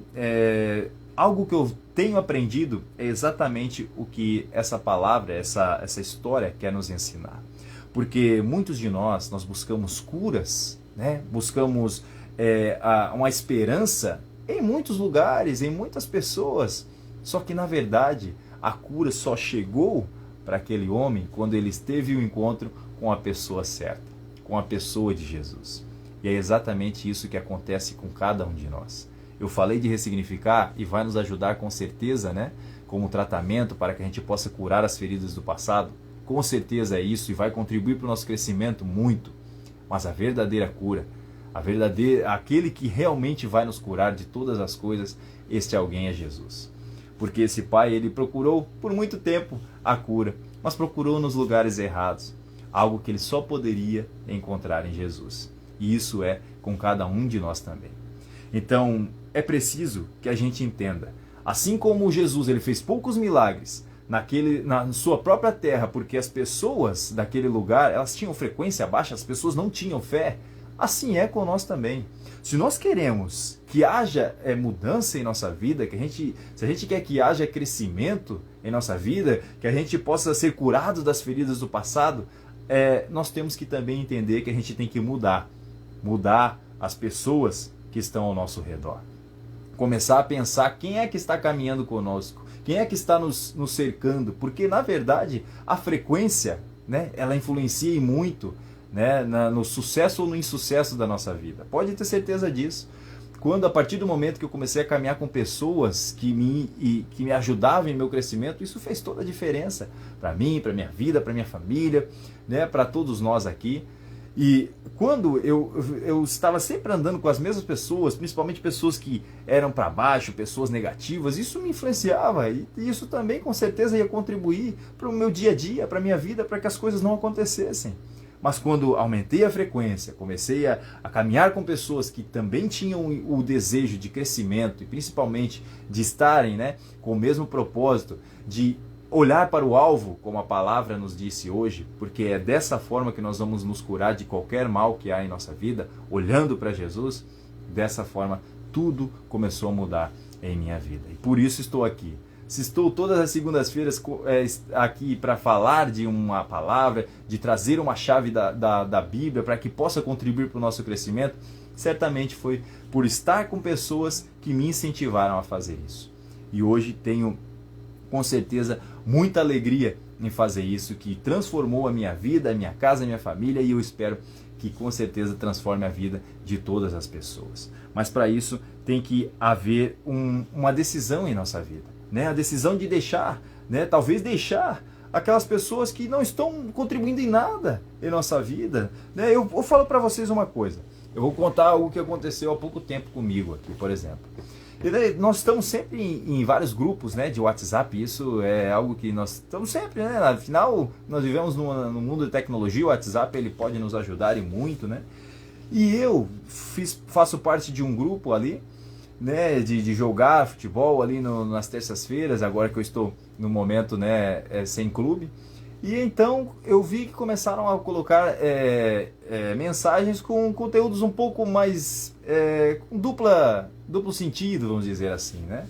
Algo que eu tenho aprendido é exatamente o que essa palavra, essa história quer nos ensinar. Porque muitos de nós buscamos curas, né? Buscamos uma esperança em muitos lugares, em muitas pessoas. Só que, na verdade, a cura só chegou para aquele homem quando ele teve o encontro com a pessoa certa, com a pessoa de Jesus. E é exatamente isso que acontece com cada um de nós. Eu falei de ressignificar e vai nos ajudar com certeza, né? Como tratamento para que a gente possa curar as feridas do passado. Com certeza é isso e vai contribuir para o nosso crescimento muito. Mas a verdadeira cura, aquele que realmente vai nos curar de todas as coisas, este alguém é Jesus. Porque esse pai, ele procurou por muito tempo a cura, mas procurou nos lugares errados. Algo que ele só poderia encontrar em Jesus. E isso é com cada um de nós também. Então, é preciso que a gente entenda. Assim como Jesus ele fez poucos milagres na sua própria terra, porque as pessoas daquele lugar elas tinham frequência baixa, as pessoas não tinham fé, assim é com nós também. Se nós queremos que haja mudança em nossa vida, se a gente quer que haja crescimento em nossa vida, que a gente possa ser curado das feridas do passado, nós temos que também entender que a gente tem que mudar as pessoas que estão ao nosso redor. Começar a pensar quem é que está caminhando conosco, quem é que está nos cercando, porque na verdade a frequência, né, ela influencia e muito, né, no sucesso ou no insucesso da nossa vida. Pode ter certeza disso. A partir do momento que eu comecei a caminhar com pessoas que me ajudavam em meu crescimento, isso fez toda a diferença para mim, para minha vida, para minha família, né, para todos nós aqui. E quando eu estava sempre andando com as mesmas pessoas, principalmente pessoas que eram para baixo, pessoas negativas, isso me influenciava e isso também com certeza ia contribuir para o meu dia a dia, para a minha vida, para que as coisas não acontecessem. Mas quando aumentei a frequência, comecei a caminhar com pessoas que também tinham o desejo de crescimento e principalmente de estarem, né, com o mesmo propósito, de olhar para o alvo, como a palavra nos disse hoje, porque é dessa forma que nós vamos nos curar de qualquer mal que há em nossa vida, olhando para Jesus, dessa forma tudo começou a mudar em minha vida. E por isso estou aqui. Se estou todas as segundas-feiras aqui para falar de uma palavra, de trazer uma chave da Bíblia para que possa contribuir para o nosso crescimento, certamente foi por estar com pessoas que me incentivaram a fazer isso. E hoje tenho, com certeza, muita alegria em fazer isso, que transformou a minha vida, a minha casa, a minha família, e eu espero que com certeza transforme a vida de todas as pessoas. Mas para isso tem que haver uma decisão em nossa vida, né? A decisão de deixar, né? Talvez deixar aquelas pessoas que não estão contribuindo em nada em nossa vida, né? Eu falo para vocês uma coisa, eu vou contar algo que aconteceu há pouco tempo comigo aqui, por exemplo. Nós estamos sempre em vários grupos, né, de WhatsApp, isso é algo que nós estamos sempre, né, afinal nós vivemos no mundo de tecnologia, o WhatsApp ele pode nos ajudar e muito, né, e eu faço parte de um grupo ali, né, de jogar futebol ali nas terças-feiras, agora que eu estou no momento, né, sem clube, E então eu vi que começaram a colocar mensagens com conteúdos um pouco mais com duplo sentido, vamos dizer assim, né?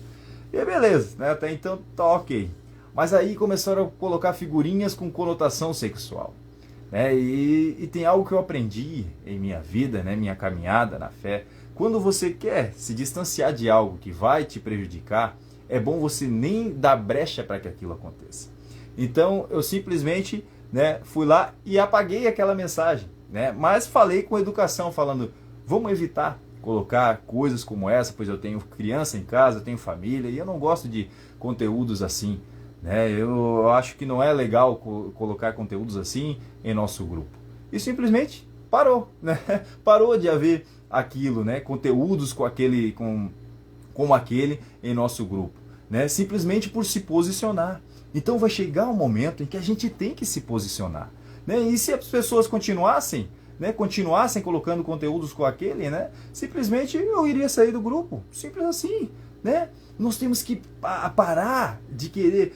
E é beleza, né? Até então tá ok. Mas aí começaram a colocar figurinhas com conotação sexual. Né? E tem algo que eu aprendi em minha vida, né? Minha caminhada na fé. Quando você quer se distanciar de algo que vai te prejudicar, é bom você nem dar brecha para que aquilo aconteça. Então eu simplesmente, né, fui lá e apaguei aquela mensagem, né? Mas falei com educação, falando, vamos evitar colocar coisas como essa, pois eu tenho criança em casa, eu tenho família e eu não gosto de conteúdos assim, né? Eu acho que não é legal colocar conteúdos assim em nosso grupo. E simplesmente parou, né? Parou de haver aquilo, né? Conteúdos como aquele em nosso grupo, né? Simplesmente por se posicionar. Então vai chegar um momento em que a gente tem que se posicionar, né? E se as pessoas continuassem colocando conteúdos com aquele, né? Simplesmente eu iria sair do grupo, simples assim, né? Nós temos que parar de querer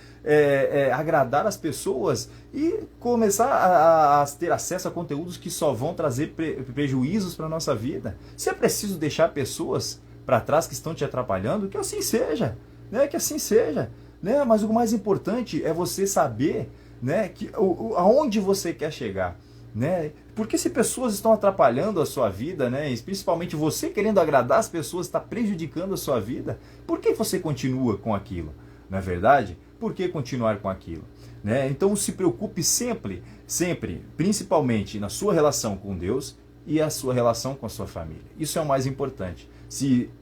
agradar as pessoas e começar a ter acesso a conteúdos que só vão trazer prejuízos para a nossa vida. Se é preciso deixar pessoas para trás que estão te atrapalhando, que assim seja, né? Que assim seja, né? Mas o mais importante é você saber, né, aonde você quer chegar, né? Porque se pessoas estão atrapalhando a sua vida, né, e principalmente você querendo agradar as pessoas está prejudicando a sua vida, por que você continua com aquilo? Não é verdade? Por que continuar com aquilo? Né? Então se preocupe sempre, principalmente na sua relação com Deus e a sua relação com a sua família. Isso é o mais importante.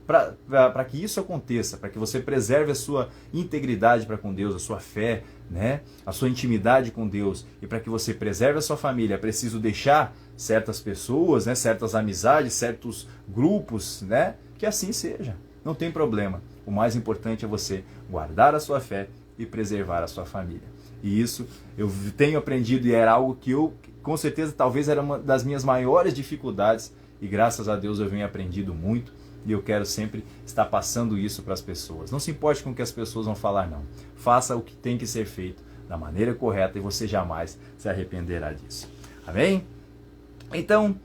Para que isso aconteça, para que você preserve a sua integridade para com Deus, a sua fé, né, a sua intimidade com Deus, e para que você preserve a sua família, é preciso deixar certas pessoas, né, certas amizades, certos grupos, né, que assim seja. Não tem problema. O mais importante é você guardar a sua fé e preservar a sua família. E isso eu tenho aprendido e era algo que eu, com certeza, talvez era uma das minhas maiores dificuldades, e graças a Deus eu venho aprendido muito. E eu quero sempre estar passando isso para as pessoas. Não se importe com o que as pessoas vão falar, não. Faça o que tem que ser feito da maneira correta e você jamais se arrependerá disso. Amém? Então,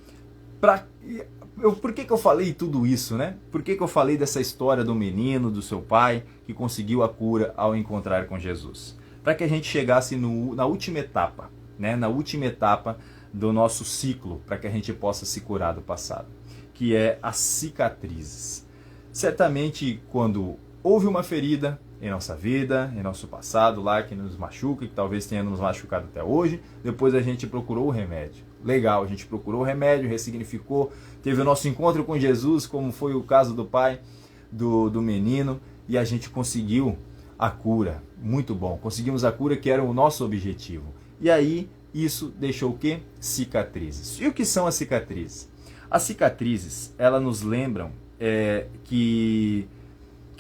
por que eu falei tudo isso, né? Por que eu falei dessa história do menino, do seu pai, que conseguiu a cura ao encontrar com Jesus? Para que a gente chegasse na última etapa, né? Na última etapa do nosso ciclo, para que a gente possa se curar do passado, que é as cicatrizes. Certamente, quando houve uma ferida em nossa vida, em nosso passado, lá que nos machuca, que talvez tenha nos machucado até hoje, depois a gente procurou o remédio. Legal, a gente procurou o remédio, ressignificou, teve o nosso encontro com Jesus, como foi o caso do pai do menino, e a gente conseguiu a cura. Muito bom, conseguimos a cura que era o nosso objetivo. E aí, isso deixou o quê? Cicatrizes. E o que são as cicatrizes? As cicatrizes, elas nos lembram que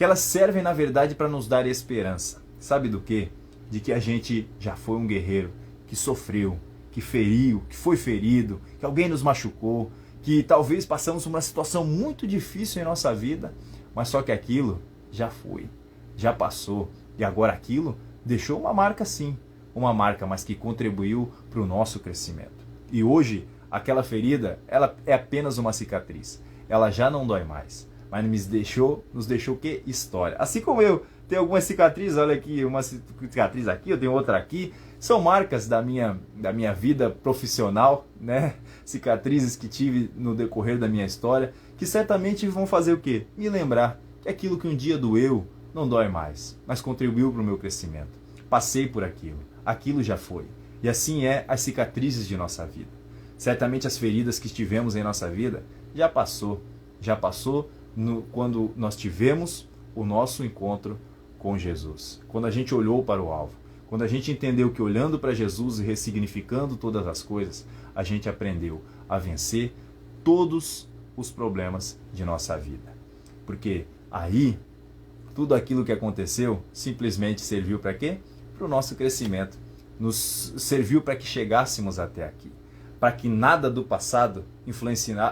elas servem, na verdade, para nos dar esperança. Sabe do quê? De que a gente já foi um guerreiro, que sofreu, que feriu, que foi ferido, que alguém nos machucou, que talvez passamos por uma situação muito difícil em nossa vida, mas só que aquilo já foi, já passou, e agora aquilo deixou uma marca sim, uma marca, mas que contribuiu para o nosso crescimento. E hoje, aquela ferida, ela é apenas uma cicatriz. Ela já não dói mais. Mas nos deixou o quê? História. Assim como eu tenho algumas cicatrizes, olha aqui, uma cicatriz aqui, eu tenho outra aqui. São marcas da minha vida profissional, né? Cicatrizes que tive no decorrer da minha história, que certamente vão fazer o quê? Me lembrar que aquilo que um dia doeu não dói mais, mas contribuiu para o meu crescimento. Passei por aquilo. Aquilo já foi. E assim é as cicatrizes de nossa vida. Certamente as feridas que tivemos em nossa vida já passou quando nós tivemos o nosso encontro com Jesus. Quando a gente olhou para o alvo, quando a gente entendeu que olhando para Jesus e ressignificando todas as coisas, a gente aprendeu a vencer todos os problemas de nossa vida. Porque aí, tudo aquilo que aconteceu simplesmente serviu para quê? Para o nosso crescimento. Nos serviu para que chegássemos até aqui. Para que nada do passado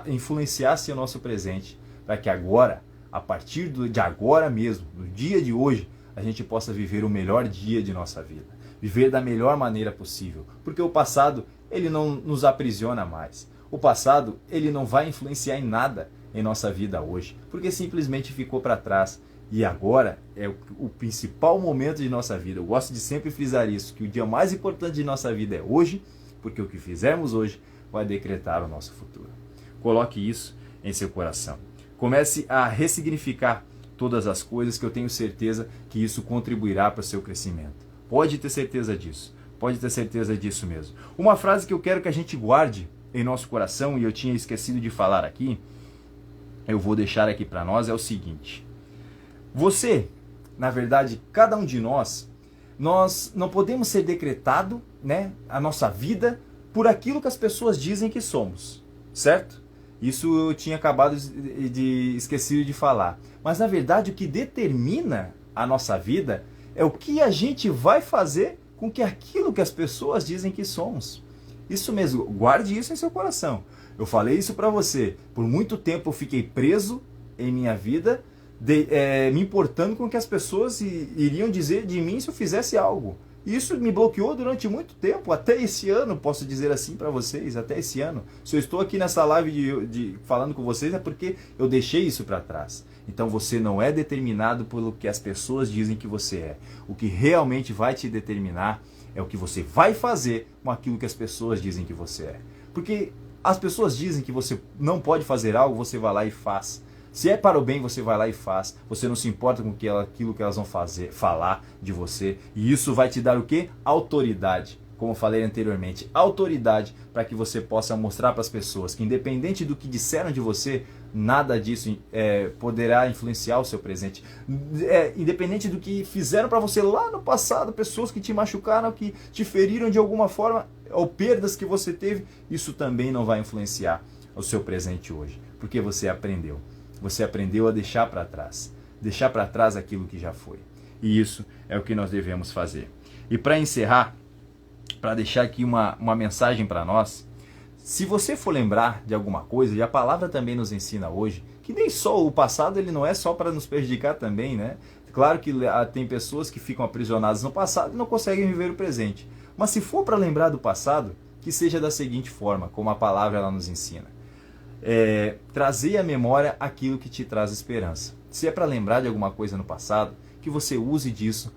influenciasse o nosso presente, para que agora, a partir de agora mesmo, no dia de hoje, a gente possa viver o melhor dia de nossa vida, viver da melhor maneira possível, porque o passado ele não nos aprisiona mais. O passado ele não vai influenciar em nada em nossa vida hoje, porque simplesmente ficou para trás. E agora é o principal momento de nossa vida. Eu gosto de sempre frisar isso, que o dia mais importante de nossa vida é hoje, porque o que fizermos hoje vai decretar o nosso futuro. Coloque isso em seu coração. Comece a ressignificar todas as coisas, que eu tenho certeza que isso contribuirá para o seu crescimento. Pode ter certeza disso. Pode ter certeza disso mesmo. Uma frase que eu quero que a gente guarde em nosso coração, e eu tinha esquecido de falar aqui, eu vou deixar aqui para nós, é o seguinte. Você, na verdade, cada um de nós não podemos ser decretado, né, a nossa vida por aquilo que as pessoas dizem que somos, certo? Isso eu tinha acabado de esquecer de falar. Mas, na verdade, o que determina a nossa vida é o que a gente vai fazer com que aquilo que as pessoas dizem que somos. Isso mesmo, guarde isso em seu coração. Eu falei isso para você. Por muito tempo eu fiquei preso em minha vida, me importando com o que as pessoas iriam dizer de mim se eu fizesse algo. E isso me bloqueou durante muito tempo, até esse ano, posso dizer assim para vocês, até esse ano. Se eu estou aqui nessa live falando com vocês é porque eu deixei isso para trás. Então você não é determinado pelo que as pessoas dizem que você é. O que realmente vai te determinar é o que você vai fazer com aquilo que as pessoas dizem que você é. Porque as pessoas dizem que você não pode fazer algo, você vai lá e faz. Se é para o bem, você vai lá e faz. Você não se importa com aquilo que elas vão falar de você. E isso vai te dar o quê? Autoridade. Como falei anteriormente, autoridade para que você possa mostrar para as pessoas que, independente do que disseram de você, nada disso poderá influenciar o seu presente. Independente do que fizeram para você lá no passado, pessoas que te machucaram, que te feriram de alguma forma, ou perdas que você teve, isso também não vai influenciar o seu presente hoje. Porque você aprendeu. Você aprendeu a deixar para trás aquilo que já foi. E isso é o que nós devemos fazer. E para encerrar, para deixar aqui uma mensagem para nós, se você for lembrar de alguma coisa, e a palavra também nos ensina hoje, que nem só o passado ele não é só para nos prejudicar também, né? Claro que tem pessoas que ficam aprisionadas no passado e não conseguem viver o presente. Mas se for para lembrar do passado, que seja da seguinte forma, como a palavra ela nos ensina. Trazer à memória aquilo que te traz esperança. Se é para lembrar de alguma coisa no passado, que você use disso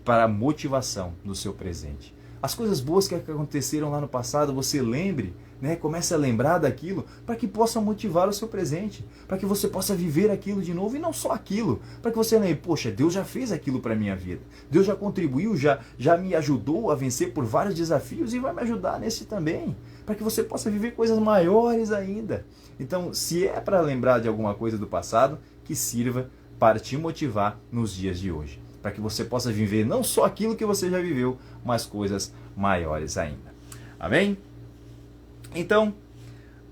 para motivação no seu presente. As coisas boas que aconteceram lá no passado, você lembre, né? Comece a lembrar daquilo para que possa motivar o seu presente, para que você possa viver aquilo de novo e não só aquilo, para que você lembre, poxa, Deus já fez aquilo para a minha vida, Deus já contribuiu, já me ajudou a vencer por vários desafios e vai me ajudar nesse também, para que você possa viver coisas maiores ainda. Então, se é para lembrar de alguma coisa do passado, que sirva para te motivar nos dias de hoje, para que você possa viver não só aquilo que você já viveu, mas coisas maiores ainda. Amém? Então,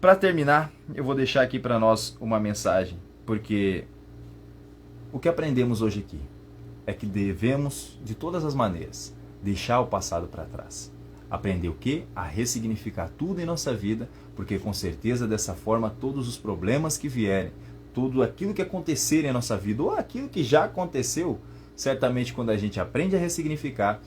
para terminar, eu vou deixar aqui para nós uma mensagem, porque o que aprendemos hoje aqui é que devemos, de todas as maneiras, deixar o passado para trás. Aprender o quê? A ressignificar tudo em nossa vida, porque com certeza dessa forma todos os problemas que vierem, tudo aquilo que acontecer em nossa vida, ou aquilo que já aconteceu, certamente quando a gente aprende a ressignificar,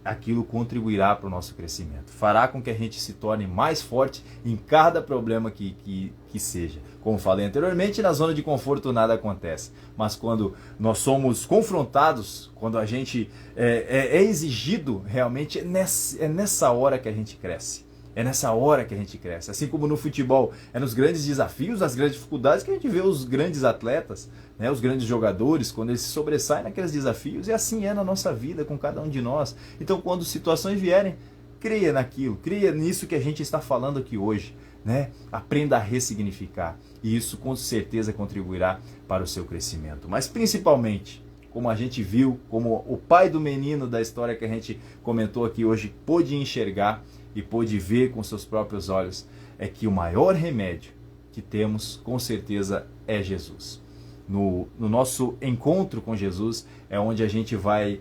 aquilo contribuirá para o nosso crescimento. Fará com que a gente se torne mais forte em cada problema que seja. Como falei anteriormente, na zona de conforto nada acontece. Mas quando nós somos confrontados, quando a gente é exigido, realmente é nessa hora que a gente cresce. É nessa hora que a gente cresce. Assim como no futebol, é nos grandes desafios, nas grandes dificuldades que a gente vê os grandes atletas, né, os grandes jogadores, quando eles se sobressaem naqueles desafios. E assim é na nossa vida, com cada um de nós. Então, quando situações vierem, creia naquilo, creia nisso que a gente está falando aqui hoje. Né? Aprenda a ressignificar. E isso, com certeza, contribuirá para o seu crescimento. Mas, principalmente, como a gente viu, como o pai do menino da história que a gente comentou aqui hoje pôde enxergar e pôde ver com seus próprios olhos, é que o maior remédio que temos, com certeza, é Jesus. No nosso encontro com Jesus é onde a gente vai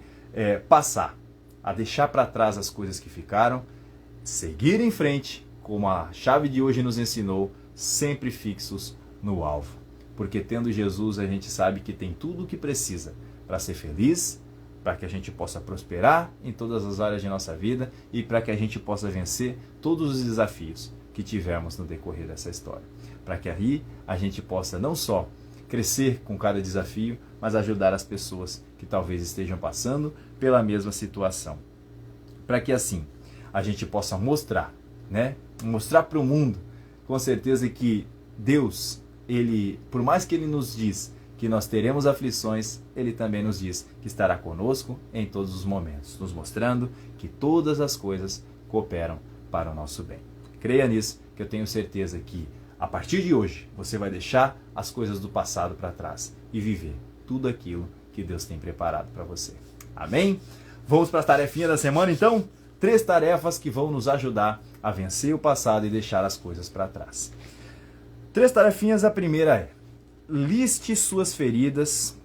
passar a deixar para trás as coisas que ficaram, seguir em frente, como a chave de hoje nos ensinou, sempre fixos no alvo. Porque tendo Jesus, a gente sabe que tem tudo o que precisa para ser feliz, para que a gente possa prosperar em todas as áreas de nossa vida e para que a gente possa vencer todos os desafios que tivermos no decorrer dessa história. Para que aí a gente possa não só crescer com cada desafio, mas ajudar as pessoas que talvez estejam passando pela mesma situação. Para que assim a gente possa mostrar, né? Mostrar para o mundo, com certeza que Deus, Ele, por mais que Ele nos diz que nós teremos aflições, Ele também nos diz que estará conosco em todos os momentos, nos mostrando que todas as coisas cooperam para o nosso bem. Creia nisso, que eu tenho certeza que a partir de hoje você vai deixar as coisas do passado para trás e viver tudo aquilo que Deus tem preparado para você. Amém? Vamos para as tarefinhas da semana então? 3 tarefas que vão nos ajudar a vencer o passado e deixar as coisas para trás. 3 tarefinhas, a primeira é: liste suas feridas.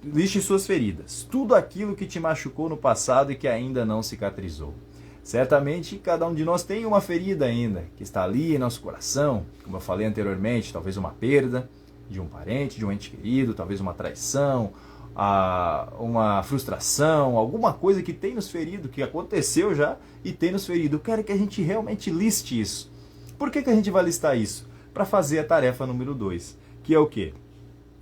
Liste suas feridas. Tudo aquilo que te machucou no passado e que ainda não cicatrizou. Certamente cada um de nós tem uma ferida ainda, que está ali em nosso coração, como eu falei anteriormente, talvez uma perda de um parente, de um ente querido, talvez uma traição, uma frustração, alguma coisa que tem nos ferido, que aconteceu já e tem nos ferido. Eu quero que a gente realmente liste isso. Por que a gente vai listar isso? Para fazer a tarefa número 2, que é o quê?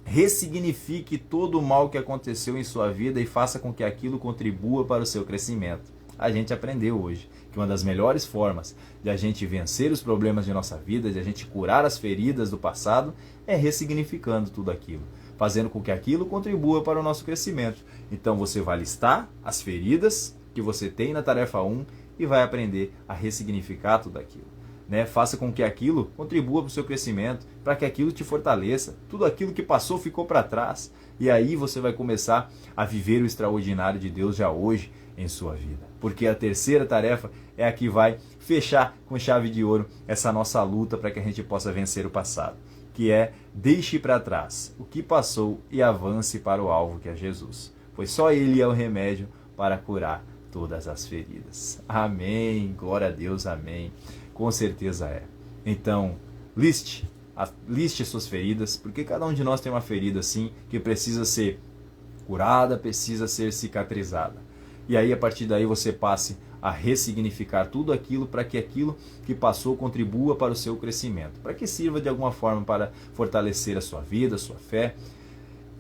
Ressignifique todo o mal que aconteceu em sua vida e faça com que aquilo contribua para o seu crescimento. A gente aprendeu hoje que uma das melhores formas de a gente vencer os problemas de nossa vida, de a gente curar as feridas do passado, é ressignificando tudo aquilo, fazendo com que aquilo contribua para o nosso crescimento. Então você vai listar as feridas que você tem na tarefa 1 e vai aprender a ressignificar tudo aquilo. Né? Faça com que aquilo contribua para o seu crescimento, para que aquilo te fortaleça. Tudo aquilo que passou ficou para trás. E aí você vai começar a viver o extraordinário de Deus já hoje em sua vida. Porque a terceira tarefa é a que vai fechar com chave de ouro essa nossa luta para que a gente possa vencer o passado. Que é: deixe para trás o que passou e avance para o alvo, que é Jesus. Pois só Ele é o remédio para curar todas as feridas. Amém. Glória a Deus. Amém. Com certeza é. Então, liste suas feridas, porque cada um de nós tem uma ferida assim que precisa ser curada, precisa ser cicatrizada. E aí, a partir daí, você passe a ressignificar tudo aquilo para que aquilo que passou contribua para o seu crescimento, para que sirva de alguma forma para fortalecer a sua vida, a sua fé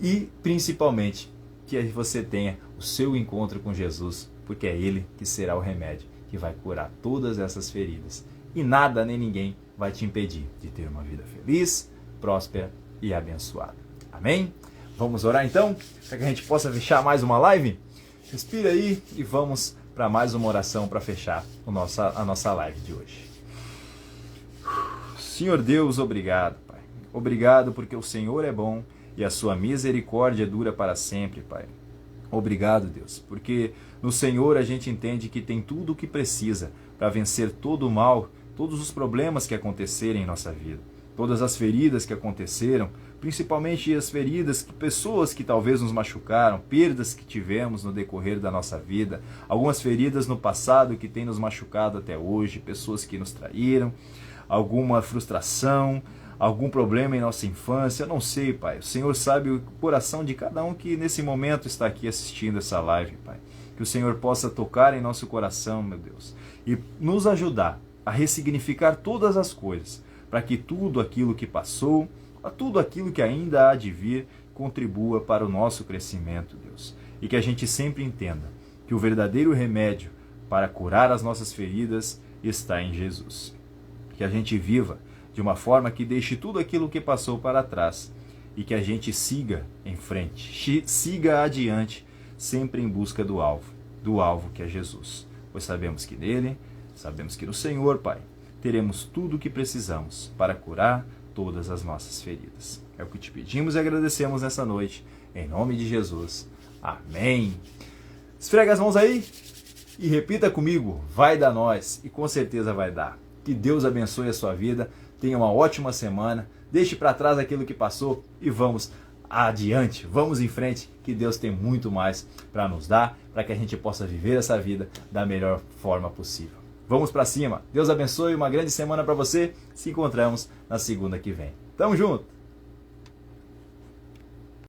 e, principalmente, que você tenha o seu encontro com Jesus, porque é Ele que será o remédio que vai curar todas essas feridas. E nada nem ninguém vai te impedir de ter uma vida feliz, próspera e abençoada. Amém? Vamos orar então, para que a gente possa fechar mais uma live? Respira aí e vamos para mais uma oração para fechar a nossa live de hoje. Senhor Deus, obrigado, Pai. Obrigado porque o Senhor é bom e a sua misericórdia dura para sempre, Pai. Obrigado, Deus, porque no Senhor a gente entende que tem tudo o que precisa para vencer todo o mal, todos os problemas que acontecerem em nossa vida, todas as feridas que aconteceram, principalmente as feridas que pessoas que talvez nos machucaram, perdas que tivemos no decorrer da nossa vida, algumas feridas no passado que têm nos machucado até hoje, pessoas que nos traíram, alguma frustração, algum problema em nossa infância, eu não sei, Pai. O Senhor sabe o coração de cada um que nesse momento está aqui assistindo essa live, Pai. Que o Senhor possa tocar em nosso coração, meu Deus, e nos ajudar a ressignificar todas as coisas, para que tudo aquilo que passou, tudo aquilo que ainda há de vir, contribua para o nosso crescimento, Deus. E que a gente sempre entenda que o verdadeiro remédio para curar as nossas feridas está em Jesus. Que a gente viva de uma forma que deixe tudo aquilo que passou para trás e que a gente siga em frente, siga adiante, sempre em busca do alvo que é Jesus. Pois sabemos que nele, sabemos que no Senhor, Pai, teremos tudo o que precisamos para curar todas as nossas feridas. É o que te pedimos e agradecemos nessa noite, em nome de Jesus. Amém. Esfrega as mãos aí e repita comigo: vai dar nós, e com certeza vai dar. Que Deus abençoe a sua vida, tenha uma ótima semana, deixe para trás aquilo que passou e vamos adiante, vamos em frente, que Deus tem muito mais para nos dar, para que a gente possa viver essa vida da melhor forma possível. Vamos para cima. Deus abençoe, uma grande semana para você. Se encontramos na segunda que vem. Tamo junto!